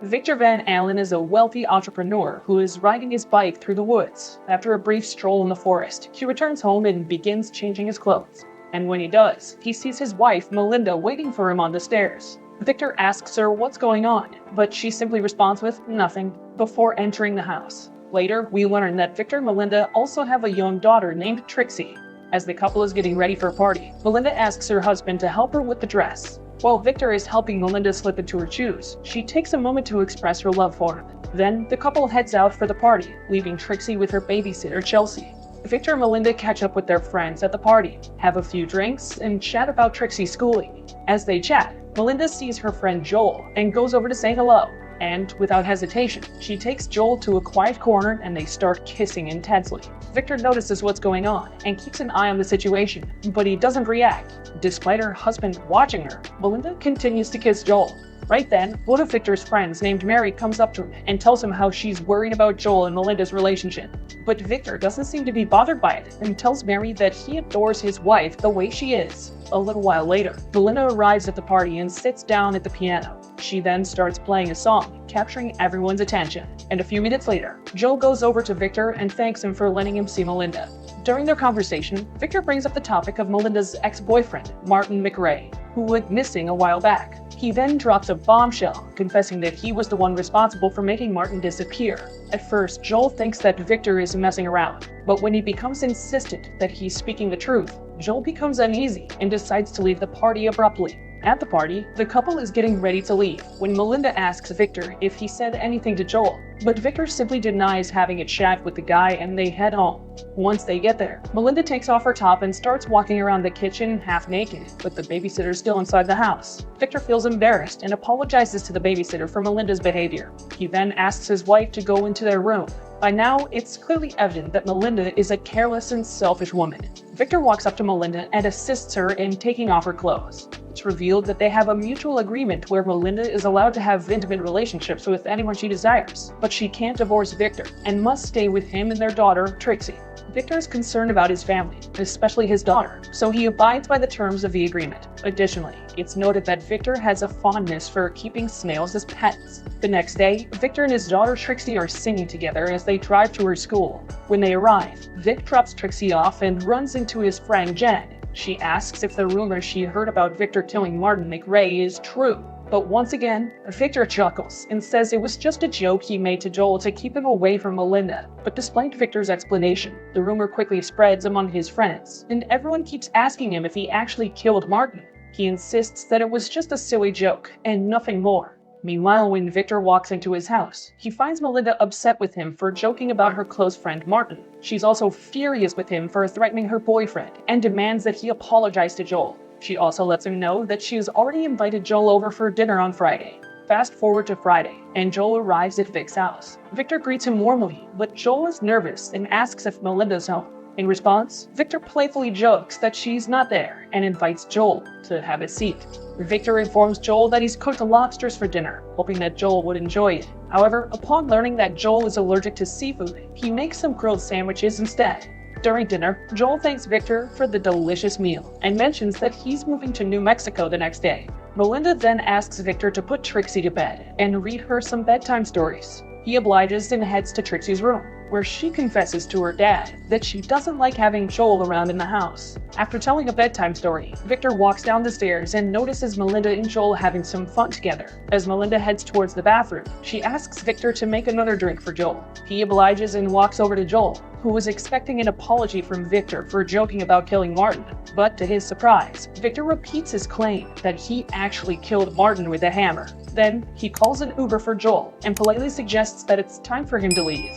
Victor Van Allen is a wealthy entrepreneur who is riding his bike through the woods. After a brief stroll in the forest, he returns home and begins changing his clothes. And when he does, he sees his wife, Melinda, waiting for him on the stairs. Victor asks her what's going on, but she simply responds with nothing before entering the house. Later, we learn that Victor and Melinda also have a young daughter named Trixie. As the couple is getting ready for a party, Melinda asks her husband to help her with the dress. While Victor is helping Melinda slip into her shoes, she takes a moment to express her love for him. Then, the couple heads out for the party, leaving Trixie with her babysitter, Chelsea. Victor and Melinda catch up with their friends at the party, have a few drinks, and chat about Trixie's schooling. As they chat, Melinda sees her friend Joel and goes over to say hello. And, without hesitation, she takes Joel to a quiet corner and they start kissing intensely. Victor notices what's going on and keeps an eye on the situation, but he doesn't react. Despite her husband watching her, Melinda continues to kiss Joel. Right then, one of Victor's friends named Mary comes up to him and tells him how she's worried about Joel and Melinda's relationship. But Victor doesn't seem to be bothered by it and tells Mary that he adores his wife the way she is. A little while later, Melinda arrives at the party and sits down at the piano. She then starts playing a song, capturing everyone's attention. And a few minutes later, Joel goes over to Victor and thanks him for letting him see Melinda. During their conversation, Victor brings up the topic of Melinda's ex-boyfriend, Martin McRae, who went missing a while back. He then drops a bombshell, confessing that he was the one responsible for making Martin disappear. At first, Joel thinks that Victor is messing around, but when he becomes insistent that he's speaking the truth, Joel becomes uneasy and decides to leave the party abruptly. At the party, the couple is getting ready to leave when Melinda asks Victor if he said anything to Joel, but Victor simply denies having a chat with the guy and they head home. Once they get there, Melinda takes off her top and starts walking around the kitchen half naked, with the babysitter still inside the house. Victor feels embarrassed and apologizes to the babysitter for Melinda's behavior. He then asks his wife to go into their room. By now, it's clearly evident that Melinda is a careless and selfish woman. Victor walks up to Melinda and assists her in taking off her clothes. It's revealed that they have a mutual agreement where Melinda is allowed to have intimate relationships with anyone she desires, but she can't divorce Victor and must stay with him and their daughter, Trixie. Victor is concerned about his family, especially his daughter, so he abides by the terms of the agreement. Additionally, it's noted that Victor has a fondness for keeping snails as pets. The next day, Victor and his daughter Trixie are singing together as they drive to her school. When they arrive, Vic drops Trixie off and runs into his friend Jen. She asks if the rumor she heard about Victor killing Martin McRae is true. But once again, Victor chuckles and says it was just a joke he made to Joel to keep him away from Melinda. But despite Victor's explanation, the rumor quickly spreads among his friends, and everyone keeps asking him if he actually killed Martin. He insists that it was just a silly joke and nothing more. Meanwhile, when Victor walks into his house, he finds Melinda upset with him for joking about her close friend Martin. She's also furious with him for threatening her boyfriend and demands that he apologize to Joel. She also lets him know that she has already invited Joel over for dinner on Friday. Fast forward to Friday, and Joel arrives at Vic's house. Victor greets him warmly, but Joel is nervous and asks if Melinda's home. In response, Victor playfully jokes that she's not there and invites Joel to have a seat. Victor informs Joel that he's cooked lobsters for dinner, hoping that Joel would enjoy it. However, upon learning that Joel is allergic to seafood, he makes some grilled sandwiches instead. During dinner, Joel thanks Victor for the delicious meal and mentions that he's moving to New Mexico the next day. Melinda then asks Victor to put Trixie to bed and read her some bedtime stories. He obliges and heads to Trixie's room, where she confesses to her dad that she doesn't like having Joel around in the house. After telling a bedtime story, Victor walks down the stairs and notices Melinda and Joel having some fun together. As Melinda heads towards the bathroom, she asks Victor to make another drink for Joel. He obliges and walks over to Joel, who was expecting an apology from Victor for joking about killing Martin. But to his surprise, Victor repeats his claim that he actually killed Martin with a hammer. Then, he calls an Uber for Joel and politely suggests that it's time for him to leave.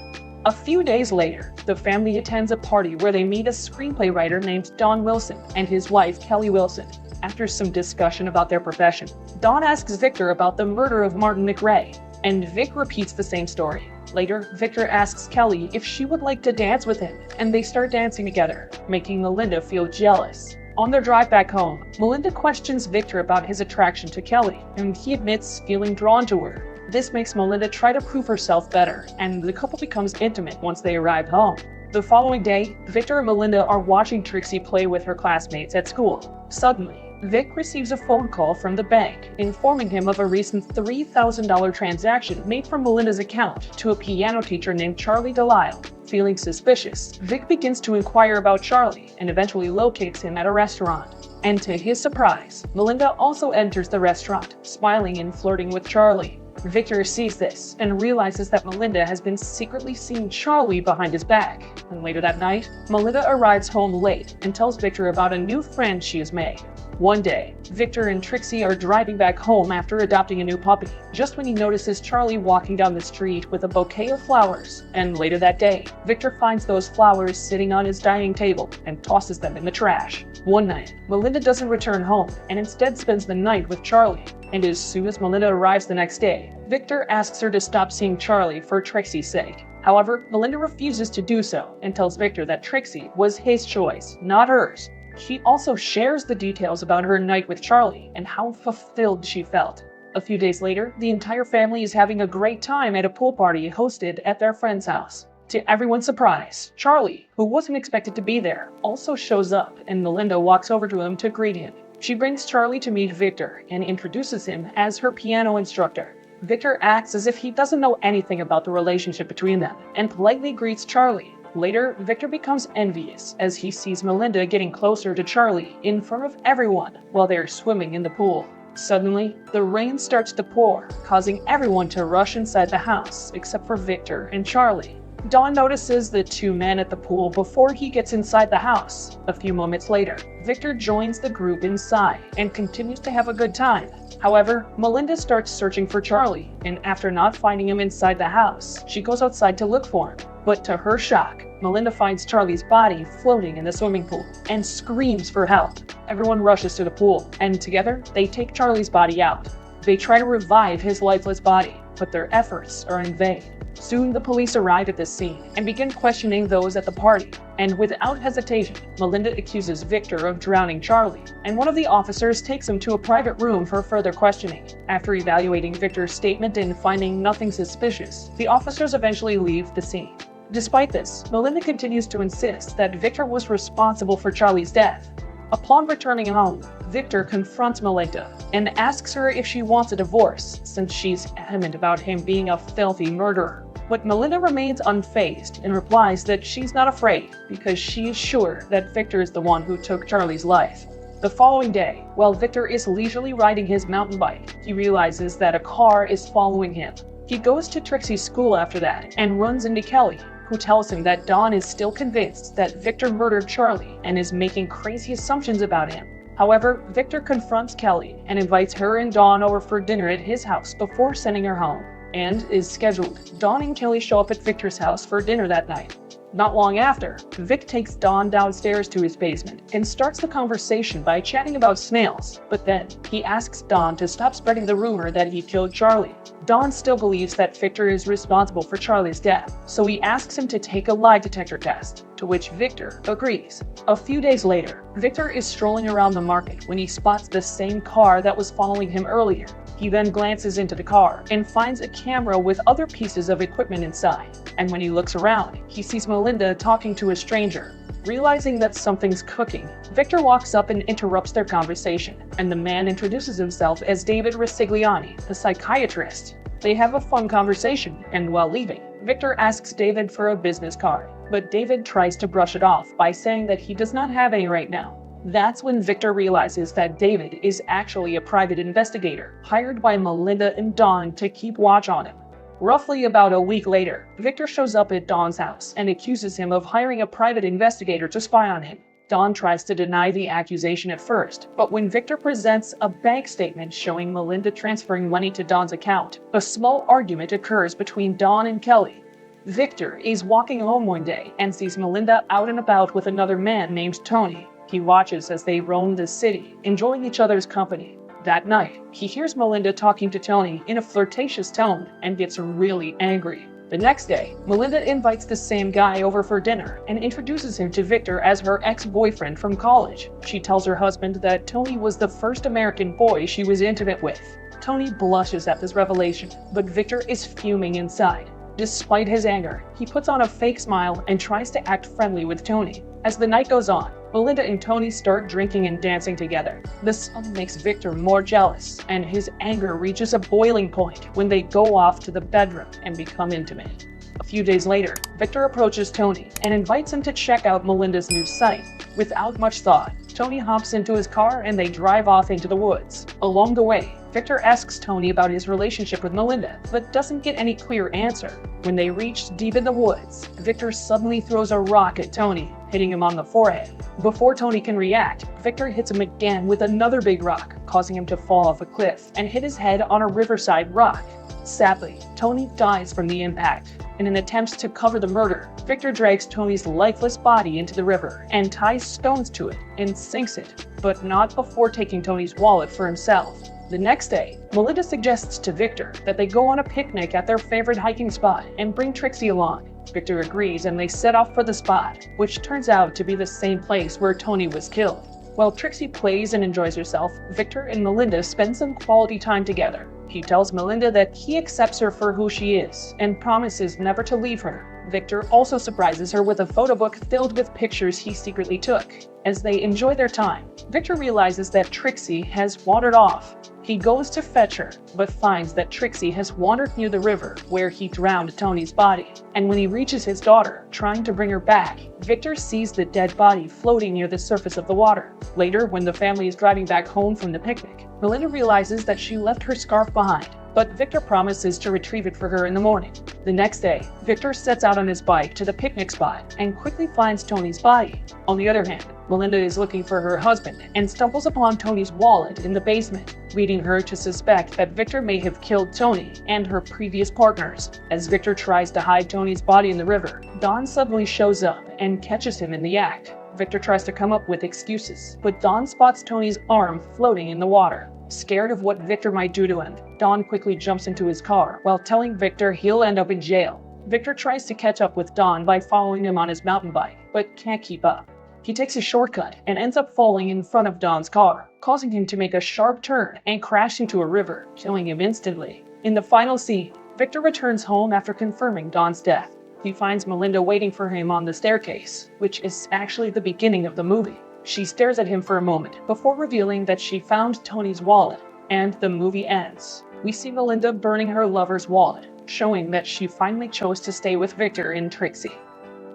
A few days later, the family attends a party where they meet a screenplay writer named Don Wilson and his wife Kelly Wilson. After some discussion about their profession, Don asks Victor about the murder of Martin McRae, and Vic repeats the same story. Later, Victor asks Kelly if she would like to dance with him, and they start dancing together, making Melinda feel jealous. On their drive back home, Melinda questions Victor about his attraction to Kelly, and he admits feeling drawn to her. This makes Melinda try to prove herself better, and the couple becomes intimate once they arrive home. The following day, Victor and Melinda are watching Trixie play with her classmates at school. Suddenly, Vic receives a phone call from the bank, informing him of a recent $3,000 transaction made from Melinda's account to a piano teacher named Charlie Delisle. Feeling suspicious, Vic begins to inquire about Charlie and eventually locates him at a restaurant. And to his surprise, Melinda also enters the restaurant, smiling and flirting with Charlie. Victor sees this and realizes that Melinda has been secretly seeing Charlie behind his back. And later that night, Melinda arrives home late and tells Victor about a new friend she has made. One day, Victor and Trixie are driving back home after adopting a new puppy, just when he notices Charlie walking down the street with a bouquet of flowers. And later that day, Victor finds those flowers sitting on his dining table and tosses them in the trash. One night, Melinda doesn't return home and instead spends the night with Charlie. And as soon as Melinda arrives the next day, Victor asks her to stop seeing Charlie for Trixie's sake. However, Melinda refuses to do so and tells Victor that Trixie was his choice, not hers. She also shares the details about her night with Charlie and how fulfilled she felt. A few days later, the entire family is having a great time at a pool party hosted at their friend's house. To everyone's surprise, Charlie, who wasn't expected to be there, also shows up and Melinda walks over to him to greet him. She brings Charlie to meet Victor and introduces him as her piano instructor. Victor acts as if he doesn't know anything about the relationship between them and politely greets Charlie. Later, Victor becomes envious as he sees Melinda getting closer to Charlie in front of everyone while they're swimming in the pool. Suddenly, the rain starts to pour, causing everyone to rush inside the house except for Victor and Charlie. Dawn notices the two men at the pool before he gets inside the house. A few moments later, Victor joins the group inside and continues to have a good time. However, Melinda starts searching for Charlie, and after not finding him inside the house, she goes outside to look for him. But to her shock, Melinda finds Charlie's body floating in the swimming pool and screams for help. Everyone rushes to the pool, and together, they take Charlie's body out. They try to revive his lifeless body, but their efforts are in vain. Soon the police arrive at the scene and begin questioning those at the party. And without hesitation, Melinda accuses Victor of drowning Charlie, and one of the officers takes him to a private room for further questioning. After evaluating Victor's statement and finding nothing suspicious, the officers eventually leave the scene. Despite this, Melinda continues to insist that Victor was responsible for Charlie's death. Upon returning home, Victor confronts Melinda and asks her if she wants a divorce, since she's adamant about him being a filthy murderer. But Melinda remains unfazed and replies that she's not afraid because she is sure that Victor is the one who took Charlie's life. The following day, while Victor is leisurely riding his mountain bike, he realizes that a car is following him. He goes to Trixie's school after that and runs into Kelly, who tells him that Dawn is still convinced that Victor murdered Charlie and is making crazy assumptions about him. However, Victor confronts Kelly and invites her and Dawn over for dinner at his house before sending her home. And is scheduled. Dawn and Kelly show up at Victor's house for dinner that night. Not long after, Vic takes Dawn downstairs to his basement and starts the conversation by chatting about snails, but then he asks Dawn to stop spreading the rumor that he killed Charlie. Dawn still believes that Victor is responsible for Charlie's death, so he asks him to take a lie detector test, to which Victor agrees. A few days later, Victor is strolling around the market when he spots the same car that was following him earlier. He then glances into the car and finds a camera with other pieces of equipment inside. And when he looks around, he sees Melinda talking to a stranger. Realizing that something's cooking, Victor walks up and interrupts their conversation, and the man introduces himself as David Resigliani, the psychiatrist. They have a fun conversation, and while leaving, Victor asks David for a business card, but David tries to brush it off by saying that he does not have any right now. That's when Victor realizes that David is actually a private investigator, hired by Melinda and Dawn to keep watch on him. Roughly about a week later, Victor shows up at Dawn's house and accuses him of hiring a private investigator to spy on him. Dawn tries to deny the accusation at first, but when Victor presents a bank statement showing Melinda transferring money to Dawn's account, a small argument occurs between Dawn and Kelly. Victor is walking home one day and sees Melinda out and about with another man named Tony. He watches as they roam the city, enjoying each other's company. That night, he hears Melinda talking to Tony in a flirtatious tone and gets really angry. The next day, Melinda invites the same guy over for dinner and introduces him to Victor as her ex-boyfriend from college. She tells her husband that Tony was the first American boy she was intimate with. Tony blushes at this revelation, but Victor is fuming inside. Despite his anger, he puts on a fake smile and tries to act friendly with Tony. As the night goes on, Melinda and Tony start drinking and dancing together. This makes Victor more jealous, and his anger reaches a boiling point when they go off to the bedroom and become intimate. A few days later, Victor approaches Tony and invites him to check out Melinda's new site. Without much thought, Tony hops into his car and they drive off into the woods. Along the way, Victor asks Tony about his relationship with Melinda, but doesn't get any clear answer. When they reach deep in the woods, Victor suddenly throws a rock at Tony, hitting him on the forehead. Before Tony can react, Victor hits him again with another big rock, causing him to fall off a cliff and hit his head on a riverside rock. Sadly, Tony dies from the impact. In an attempt to cover the murder, Victor drags Tony's lifeless body into the river and ties stones to it and sinks it, but not before taking Tony's wallet for himself. The next day, Melinda suggests to Victor that they go on a picnic at their favorite hiking spot and bring Trixie along. Victor agrees and they set off for the spot, which turns out to be the same place where Tony was killed. While Trixie plays and enjoys herself, Victor and Melinda spend some quality time together. He tells Melinda that he accepts her for who she is and promises never to leave her. Victor also surprises her with a photo book filled with pictures he secretly took. As they enjoy their time, Victor realizes that Trixie has wandered off. He goes to fetch her, but finds that Trixie has wandered near the river where he drowned Tony's body. And when he reaches his daughter, trying to bring her back, Victor sees the dead body floating near the surface of the water. Later, when the family is driving back home from the picnic, Melinda realizes that she left her scarf behind, but Victor promises to retrieve it for her in the morning. The next day, Victor sets out on his bike to the picnic spot and quickly finds Tony's body. On the other hand, Melinda is looking for her husband and stumbles upon Tony's wallet in the basement, leading her to suspect that Victor may have killed Tony and her previous partners. As Victor tries to hide Tony's body in the river, Dawn suddenly shows up and catches him in the act. Victor tries to come up with excuses, but Dawn spots Tony's arm floating in the water. Scared of what Victor might do to him, Dawn quickly jumps into his car while telling Victor he'll end up in jail. Victor tries to catch up with Dawn by following him on his mountain bike, but can't keep up. He takes a shortcut and ends up falling in front of Dawn's car, causing him to make a sharp turn and crash into a river, killing him instantly. In the final scene, Victor returns home after confirming Dawn's death. He finds Melinda waiting for him on the staircase, which is actually the beginning of the movie. She stares at him for a moment before revealing that she found Tony's wallet, and the movie ends. We see Melinda burning her lover's wallet, showing that she finally chose to stay with Victor and Trixie.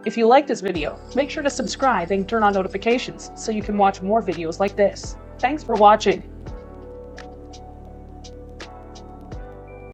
If you like this video, make sure to subscribe and turn on notifications so you can watch more videos like this. Thanks for watching.